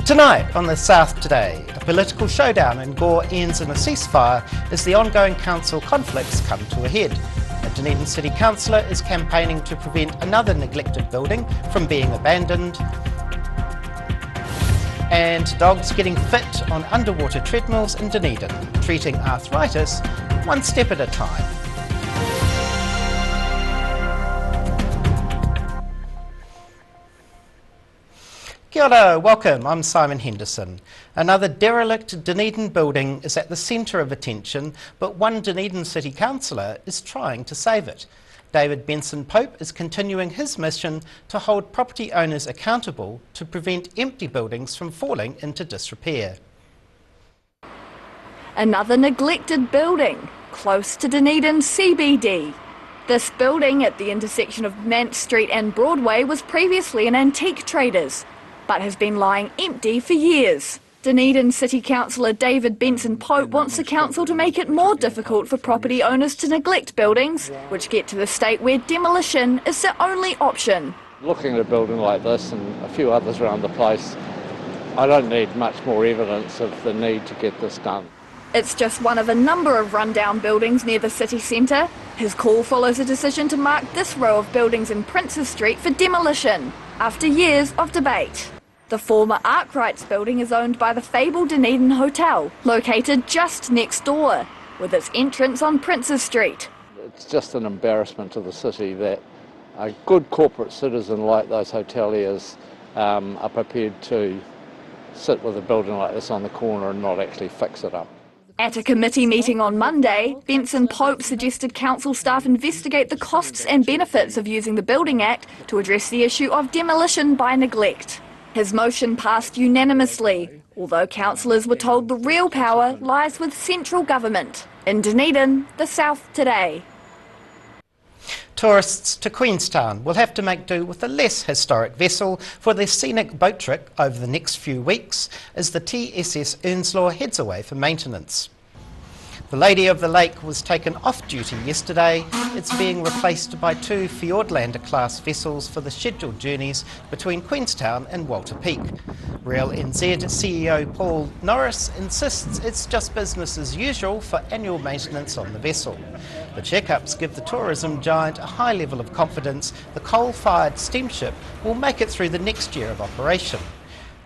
Tonight on the South Today, a political showdown in Gore ends in a ceasefire as the ongoing council conflicts come to a head. A Dunedin City councillor is campaigning to prevent another neglected building from being abandoned. And dogs getting fit on underwater treadmills in Dunedin, treating arthritis one step at a time. Kia ora, welcome, I'm Simon Henderson. Another derelict Dunedin building is at the centre of attention, but one Dunedin City councillor is trying to save it. David Benson Pope is continuing his mission to hold property owners accountable to prevent empty buildings from falling into disrepair. Another neglected building, close to Dunedin CBD. This building at the intersection of Mant Street and Broadway was previously an antique trader's, but has been lying empty for years. Dunedin City Councillor David Benson Pope wants the council to make it more difficult for property owners to neglect buildings, which get to the state where demolition is the only option. Looking at a building like this and a few others around the place, I don't need much more evidence of the need to get this done. It's just one of a number of rundown buildings near the city centre. His call follows a decision to mark this row of buildings in Princes Street for demolition, after years of debate. The former Arthritis building is owned by the fabled Dunedin Hotel, located just next door, with its entrance on Princes Street. It's just an embarrassment to the city that a good corporate citizen like those hoteliers are prepared to sit with a building like this on the corner and not actually fix it up. At a committee meeting on Monday, Benson Pope suggested council staff investigate the costs and benefits of using the Building Act to address the issue of demolition by neglect. His motion passed unanimously, although councillors were told the real power lies with central government. In Dunedin, the South Today. Tourists to Queenstown will have to make do with a less historic vessel for their scenic boat trip over the next few weeks as the TSS Earnslaw heads away for maintenance. The Lady of the Lake was taken off duty yesterday. It's being replaced by two Fiordlander-class vessels for the scheduled journeys between Queenstown and Walter Peak. Rail NZ CEO Paul Norris insists it's just business as usual for annual maintenance on the vessel. The checkups give the tourism giant a high level of confidence the coal-fired steamship will make it through the next year of operation.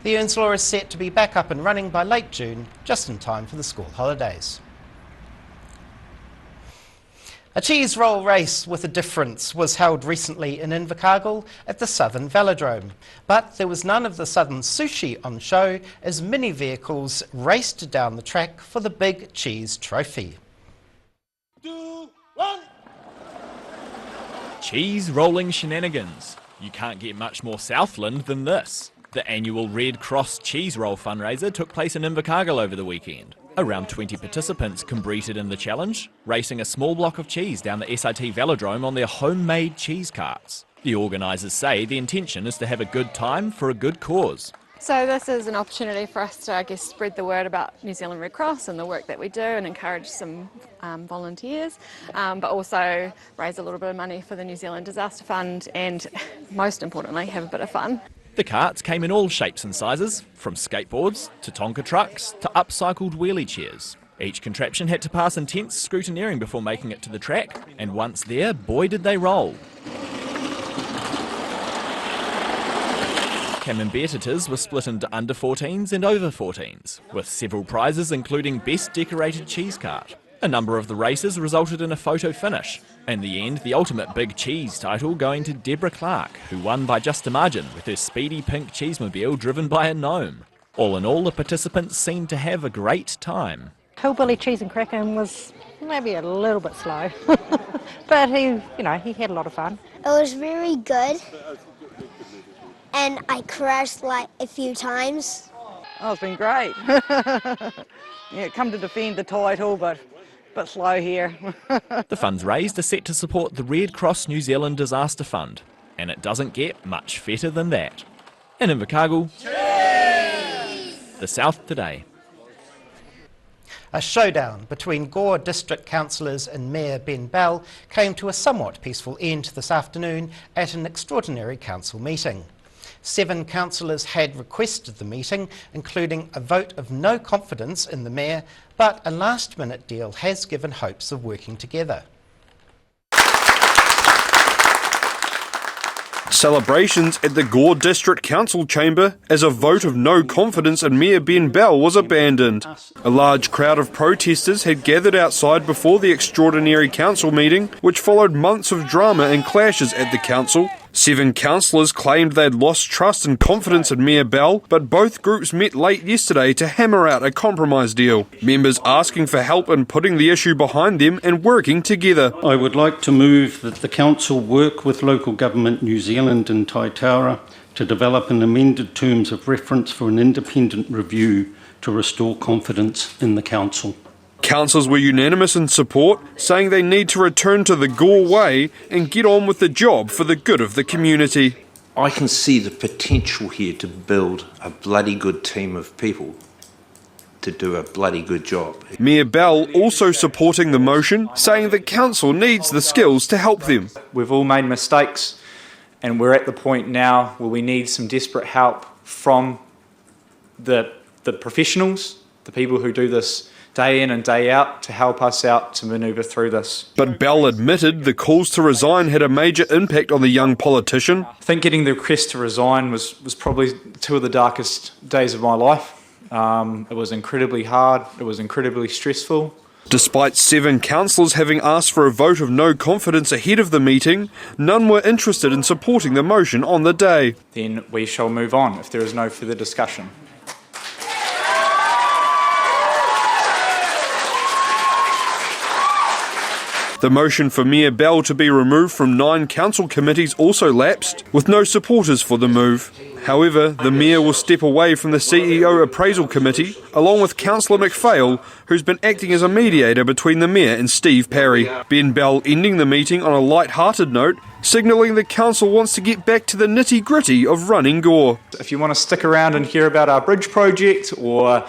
The Earnslaw is set to be back up and running by late June, just in time for the school holidays. A cheese roll race with a difference was held recently in Invercargill at the Southern Velodrome, but there was none of the Southern sushi on show as mini vehicles raced down the track for the big cheese trophy. 2, 1. Cheese rolling shenanigans. You can't get much more Southland than this. The annual Red Cross Cheese Roll fundraiser took place in Invercargill over the weekend. Around 20 participants competed in the challenge, racing a small block of cheese down the SRT Velodrome on their homemade cheese carts. The organisers say the intention is to have a good time for a good cause. So this is an opportunity for us to, spread the word about New Zealand Red Cross and the work that we do and encourage some volunteers, but also raise a little bit of money for the New Zealand Disaster Fund and, most importantly, have a bit of fun. The carts came in all shapes and sizes, from skateboards to Tonka trucks to upcycled wheelie chairs. Each contraption had to pass intense scrutineering before making it to the track, and once there, boy did they roll. Camembertitors were split into under 14s and over 14s, with several prizes including Best Decorated Cheese Cart. A number of the races resulted in a photo finish. In the end, the ultimate big cheese title going to Deborah Clark, who won by just a margin with her speedy pink cheesemobile driven by a gnome. All in all, the participants seemed to have a great time. Hillbilly cheese and cracking was maybe a little bit slow, but he had a lot of fun. It was very good, and I crashed like a few times. Oh, it's been great. Yeah, come to defend the title, but slow here. The funds raised are set to support the Red Cross New Zealand Disaster Fund, and it doesn't get much fitter than that. In Invercargill, the South Today. A showdown between Gore District councillors and Mayor Ben Bell came to a somewhat peaceful end this afternoon at an extraordinary council meeting. 7 councillors had requested the meeting, including a vote of no confidence in the Mayor, but a last-minute deal has given hopes of working together. Celebrations at the Gore District Council chamber as a vote of no confidence in Mayor Ben Bell was abandoned. A large crowd of protesters had gathered outside before the extraordinary council meeting, which followed months of drama and clashes at the council. 7 councillors claimed they'd lost trust and confidence in Mayor Bell, but both groups met late yesterday to hammer out a compromise deal. Members asking for help in putting the issue behind them and working together. I would like to move that the council work with local government New Zealand and Taitaura to develop an amended terms of reference for an independent review to restore confidence in the council. Councillors were unanimous in support, saying they need to return to the Gore way and get on with the job for the good of the community. I can see the potential here to build a bloody good team of people to do a bloody good job. Mayor Bell also supporting the motion, saying that council needs the skills to help them. We've all made mistakes, and we're at the point now where we need some desperate help from the professionals, the people who do this day in and day out, to help us out to manoeuvre through this. But Bell admitted the calls to resign had a major impact on the young politician. I think getting the request to resign was probably 2 of the darkest days of my life. It was incredibly hard, it was incredibly stressful. Despite 7 councillors having asked for a vote of no confidence ahead of the meeting, none were interested in supporting the motion on the day. Then we shall move on if there is no further discussion. The motion for Mayor Bell to be removed from 9 council committees also lapsed, with no supporters for the move. However, the Mayor will step away from the CEO Appraisal Committee, along with Councillor McPhail, who's been acting as a mediator between the Mayor and Steve Parry. Ben Bell ending the meeting on a light-hearted note, signalling the council wants to get back to the nitty-gritty of running Gore. If you want to stick around and hear about our bridge project or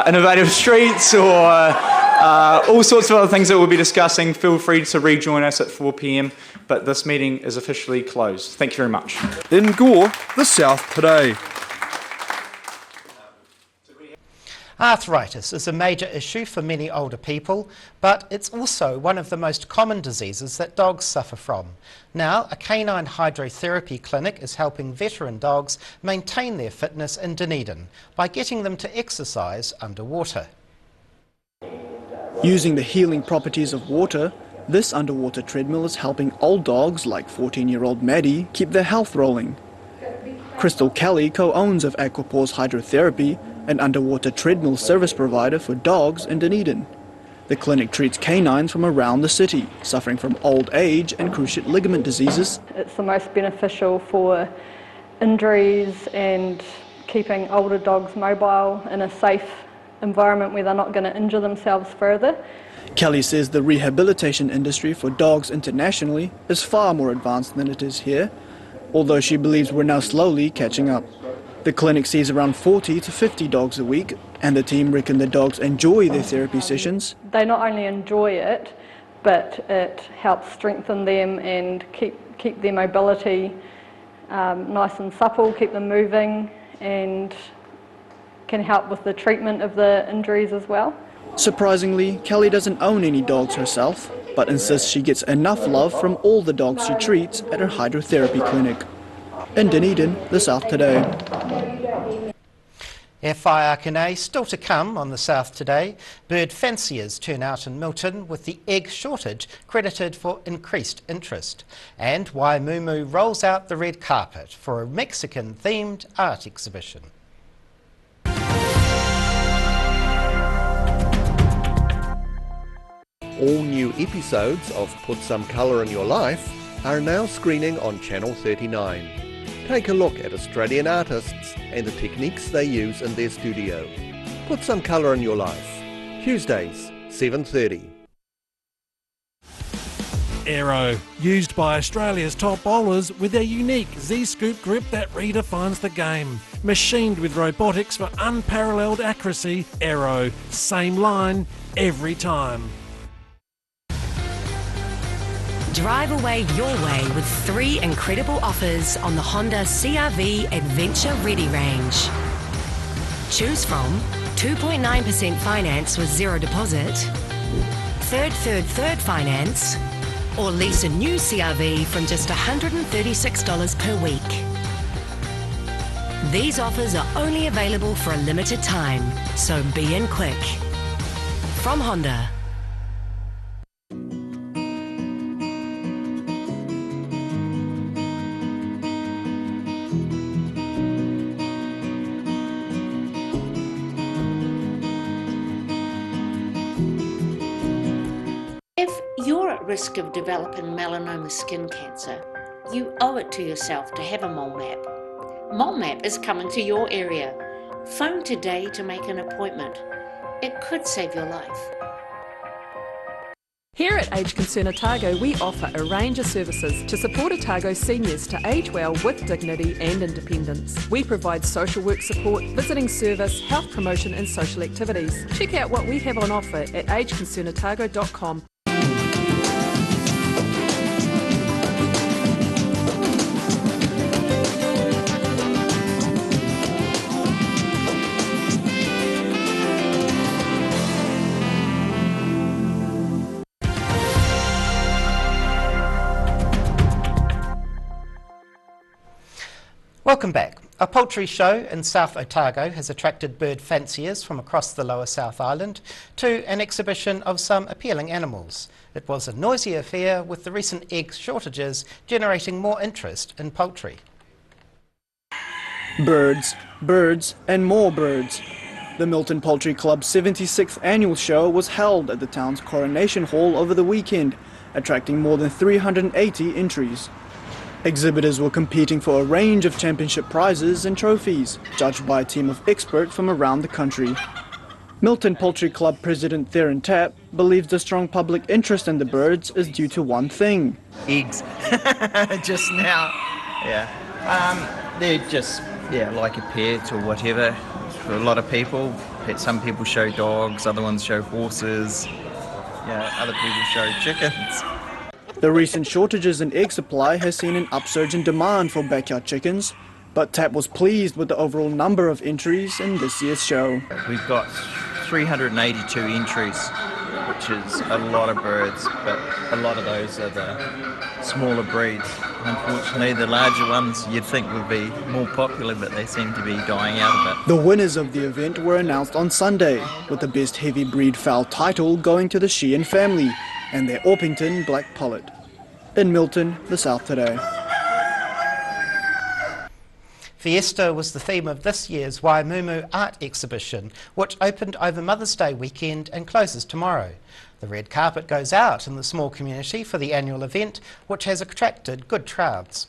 innovative streets or all sorts of other things that we'll be discussing, feel free to rejoin us at 4 p.m. But this meeting is officially closed. Thank you very much. In Gore, the South today. Arthritis is a major issue for many older people, but it's also one of the most common diseases that dogs suffer from. Now, a canine hydrotherapy clinic is helping veteran dogs maintain their fitness in Dunedin by getting them to exercise underwater. Using the healing properties of water, this underwater treadmill is helping old dogs like 14-year-old Maddie keep their health rolling. Crystal Kelly co-owns of Aquapause Hydrotherapy, an underwater treadmill service provider for dogs in Dunedin. The clinic treats canines from around the city, suffering from old age and cruciate ligament diseases. It's the most beneficial for injuries and keeping older dogs mobile in a safe environment where they're not going to injure themselves further. Kelly says the rehabilitation industry for dogs internationally is far more advanced than it is here, although she believes we're now slowly catching up. The clinic sees around 40 to 50 dogs a week, and the team reckon the dogs enjoy their therapy sessions. They not only enjoy it, but it helps strengthen them and keep their mobility nice and supple, keep them moving, and can help with the treatment of the injuries as well. Surprisingly, Kelly doesn't own any dogs herself, but insists she gets enough love from all the dogs she treats at her hydrotherapy clinic. In Dunedin, the South Today. Whaiakane still to come on the South Today. Bird fanciers turn out in Milton with the egg shortage credited for increased interest. And Waimumu rolls out the red carpet for a Mexican-themed art exhibition. All new episodes of Put Some Colour in Your Life are now screening on Channel 39. Take a look at Australian artists and the techniques they use in their studio. Put Some Colour in Your Life. Tuesdays, 7:30. Aero, used by Australia's top bowlers with their unique Z-scoop grip that redefines the game. Machined with robotics for unparalleled accuracy, Aero, same line, every time. Drive away your way with 3 incredible offers on the Honda CR-V Adventure Ready range. Choose from 2.9% finance with 0 deposit, third finance, or lease a new CR-V from just $136 per week. These offers are only available for a limited time, so be in quick. From Honda. If you're at risk of developing melanoma skin cancer, you owe it to yourself to have a mole map. Mole map is coming to your area. Phone today to make an appointment. It could save your life. Here at Age Concern Otago, we offer a range of services to support Otago seniors to age well with dignity and independence. We provide social work support, visiting service, health promotion and social activities. Check out what we have on offer at ageconcernotago.com. Welcome back. A poultry show in South Otago has attracted bird fanciers from across the lower South Island to an exhibition of some appealing animals. It was a noisy affair, with the recent egg shortages generating more interest in poultry. Birds, birds and more birds. The Milton Poultry Club's 76th annual show was held at the town's Coronation Hall over the weekend, attracting more than 380 entries. Exhibitors were competing for a range of championship prizes and trophies, judged by a team of experts from around the country. Milton Poultry Club President Theron Tapp believes the strong public interest in the birds is due to one thing. Eggs. Just now. Yeah. They're just, like a pet or whatever for a lot of people. Some people show dogs, other ones show horses, other people show chickens. The recent shortages in egg supply has seen an upsurge in demand for backyard chickens, but Tapp was pleased with the overall number of entries in this year's show. We've got 382 entries, which is a lot of birds, but a lot of those are the smaller breeds. Unfortunately, the larger ones you'd think would be more popular, but they seem to be dying out a bit. The winners of the event were announced on Sunday, with the best heavy breed fowl title going to the Sheehan family and their Orpington black pullet. In Milton, the South Today. Fiesta was the theme of this year's Waimumu art exhibition, which opened over Mother's Day weekend and closes tomorrow. The red carpet goes out in the small community for the annual event, which has attracted good crowds.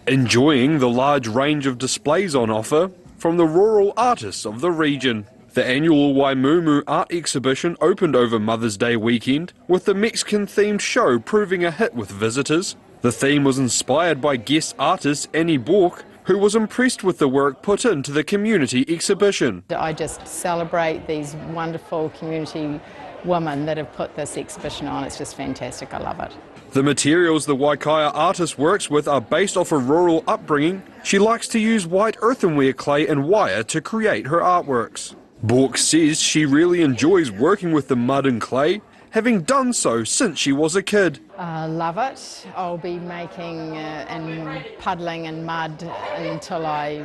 Enjoying the large range of displays on offer from the rural artists of the region. The annual Waimumu art exhibition opened over Mother's Day weekend, with the Mexican-themed show proving a hit with visitors. The theme was inspired by guest artist Annie Bork, who was impressed with the work put into the community exhibition. I just celebrate these wonderful community women that have put this exhibition on. It's just fantastic. I love it. The materials the Waikaia artist works with are based off a rural upbringing. She likes to use white earthenware clay and wire to create her artworks. Bork says she really enjoys working with the mud and clay, having done so since she was a kid. I love it. I'll be making and puddling in mud until I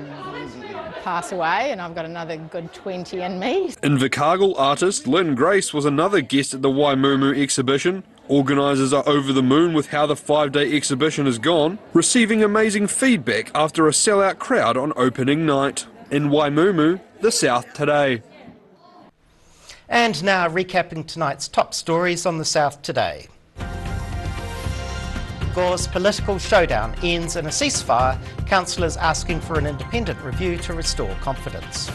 pass away, and I've got another good 20 in me. Invercargill artist Lynn Grace was another guest at the Waimumu exhibition. Organisers are over the moon with how the 5-day exhibition has gone, receiving amazing feedback after a sellout crowd on opening night. In Waimumu, the South Today. And now recapping tonight's top stories on the South Today. Gore's political showdown ends in a ceasefire, councillors asking for an independent review to restore confidence.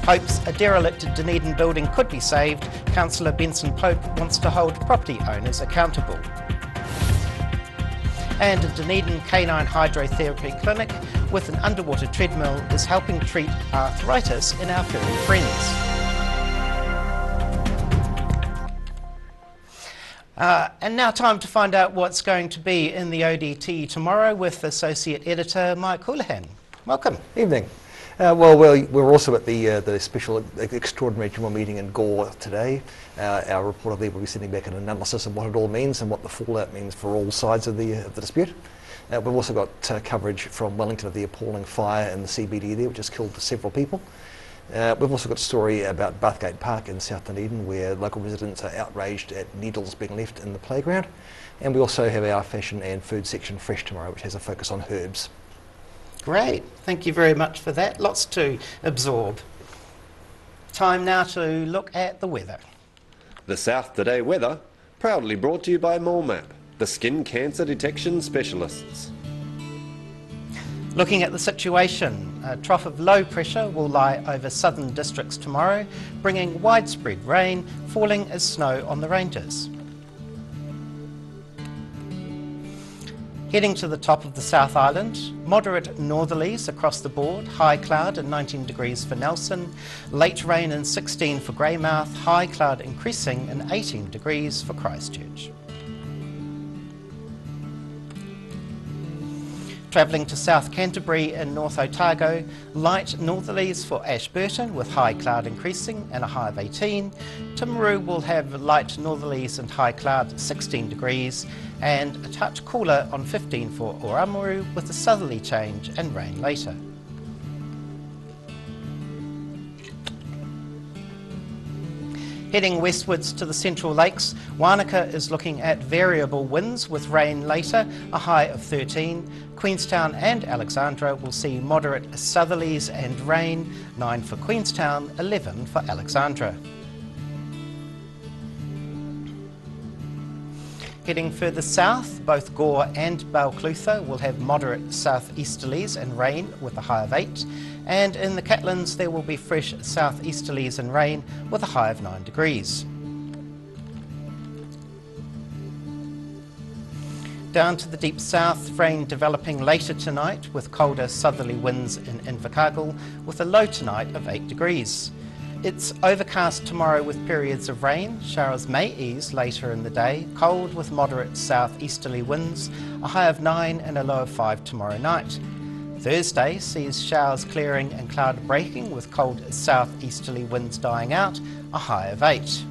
Hopes a derelict Dunedin building could be saved, Councillor Benson Pope wants to hold property owners accountable. And a Dunedin canine hydrotherapy clinic with an underwater treadmill is helping treat arthritis in our furry friends. And now time to find out what's going to be in the ODT tomorrow with Associate Editor Mike Houlihan. Welcome. Evening. We're also at the special extraordinary general meeting in Gore today. Our reporter there will be sending back an analysis of what it all means and what the fallout means for all sides of the dispute. We've also got coverage from Wellington of the appalling fire in the CBD there, which has killed several people. We've also got a story about Bathgate Park in South Dunedin, where local residents are outraged at needles being left in the playground. And we also have our fashion and food section fresh tomorrow, which has a focus on herbs. Great, thank you very much for that. Lots to absorb. Time now to look at the weather. The South Today weather, proudly brought to you by MoleMap, the skin cancer detection specialists. Looking at the situation, a trough of low pressure will lie over southern districts tomorrow, bringing widespread rain, falling as snow on the ranges. Heading to the top of the South Island, moderate northerlies across the board, high cloud and 19 degrees for Nelson, late rain and 16 for Greymouth, high cloud increasing and 18 degrees for Christchurch. Travelling to South Canterbury and North Otago, light northerlies for Ashburton with high cloud increasing and a high of 18. Timaru will have light northerlies and high cloud 16 degrees and a touch cooler on 15 for Oramuru with a southerly change and rain later. Heading westwards to the Central Lakes, Wanaka is looking at variable winds with rain later, a high of 13. Queenstown and Alexandra will see moderate southerlies and rain, 9 for Queenstown, 11 for Alexandra. Heading further south, both Gore and Balclutha will have moderate southeasterlies and rain with a high of 8. And in the Catlins there will be fresh southeasterlies and rain with a high of 9 degrees. Down to the deep south, rain developing later tonight with colder southerly winds in Invercargill with a low tonight of 8 degrees. It's overcast tomorrow with periods of rain. Showers may ease later in the day. Cold with moderate southeasterly winds, a high of 9 and a low of 5 tomorrow night. Thursday sees showers clearing and cloud breaking with cold southeasterly winds dying out, a high of 8.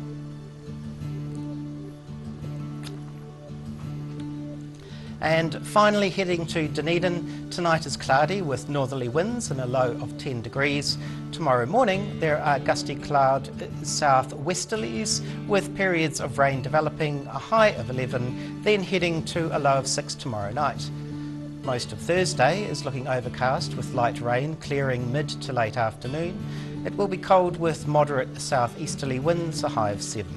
And finally heading to Dunedin, tonight is cloudy with northerly winds and a low of 10 degrees. Tomorrow morning there are gusty cloud southwesterlies with periods of rain developing, a high of 11, then heading to a low of 6 tomorrow night. Most of Thursday is looking overcast with light rain clearing mid to late afternoon. It will be cold with moderate southeasterly winds, a high of 7.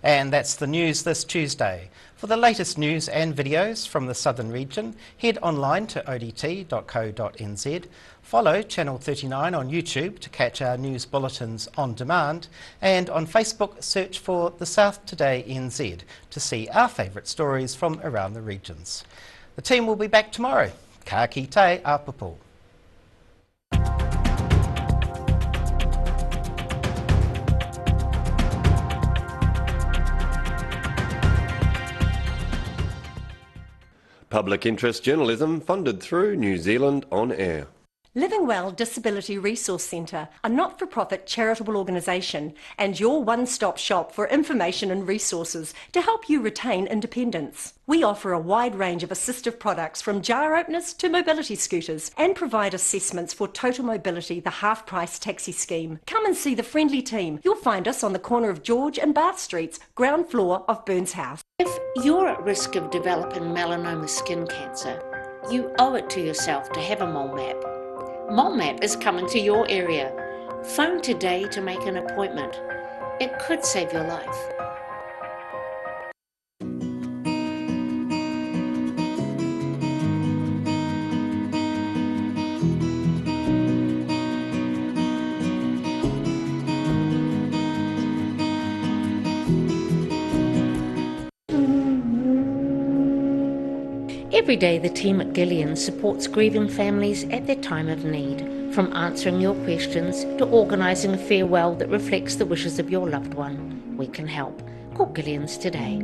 And that's the news this Tuesday. For the latest news and videos from the southern region, head online to odt.co.nz, follow Channel 39 on YouTube to catch our news bulletins on demand, and on Facebook search for The South Today NZ to see our favourite stories from around the regions. The team will be back tomorrow. Ka kite apapo. Public interest journalism funded through New Zealand On Air. Living Well Disability Resource Centre, a not-for-profit charitable organisation and your one-stop shop for information and resources to help you retain independence. We offer a wide range of assistive products from jar openers to mobility scooters and provide assessments for Total Mobility, the half-price taxi scheme. Come and see the friendly team. You'll find us on the corner of George and Bath Streets, ground floor of Burns House. If you're at risk of developing melanoma skin cancer, you owe it to yourself to have a mole map. MoleMap is coming to your area. Phone today to make an appointment. It could save your life. Every day the team at Gillian supports grieving families at their time of need. From answering your questions to organising a farewell that reflects the wishes of your loved one, we can help. Call Gillian's today.